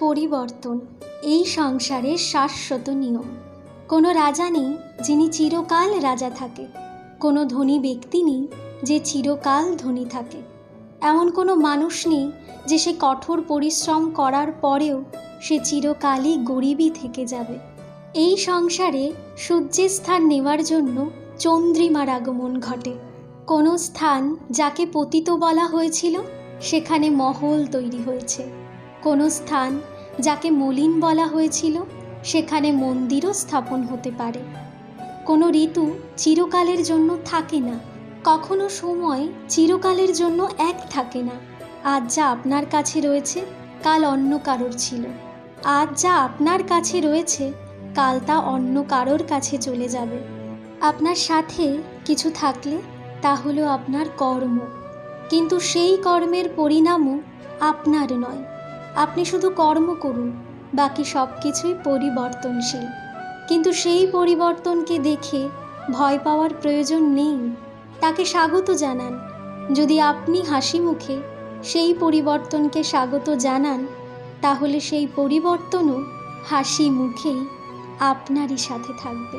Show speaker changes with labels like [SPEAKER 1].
[SPEAKER 1] পরিবর্তন এই সংসারের শাশ্বত নিয়ম। কোনো রাজা নেই যিনি চিরকাল রাজা থাকে, কোনো ধনী ব্যক্তি নেই যে চিরকাল ধনী থাকে, এমন কোনো মানুষ নেই যে সে কঠোর পরিশ্রম করার পরেও সে চিরকালই গরিবই থেকে যাবে। এই সংসারে সূর্যের স্থান নেওয়ার জন্য চন্দ্রিমার আগমন ঘটে। কোনো স্থান যাকে পতিত বলা হয়েছিল সেখানে মহল তৈরি হয়েছে, কোনো স্থান যাকে মলিন বলা হয়েছিল সেখানে মন্দিরও স্থাপন হতে পারে। কোনো ঋতু চিরকালের জন্য থাকে না, কখনো সময় চিরকালের জন্য এক থাকে না। আজ যা আপনার কাছে রয়েছে কাল অন্য কারোর ছিল, আজ যা আপনার কাছে রয়েছে কাল তা অন্য কারোর কাছে চলে যাবে। আপনার সাথে কিছু থাকলে তা হলো আপনার কর্ম, কিন্তু সেই কর্মের পরিণামও আপনার নয়। আপনি শুধু কর্ম করুন, বাকি সব কিছুই পরিবর্তনশীল। কিন্তু সেই পরিবর্তনকে দেখে ভয় পাওয়ার প্রয়োজন নেই, তাকে স্বাগত জানান। যদি আপনি হাসি মুখে সেই পরিবর্তনকে স্বাগত জানান, তাহলে সেই পরিবর্তনও হাসি মুখেই আপনারই সাথে থাকবে।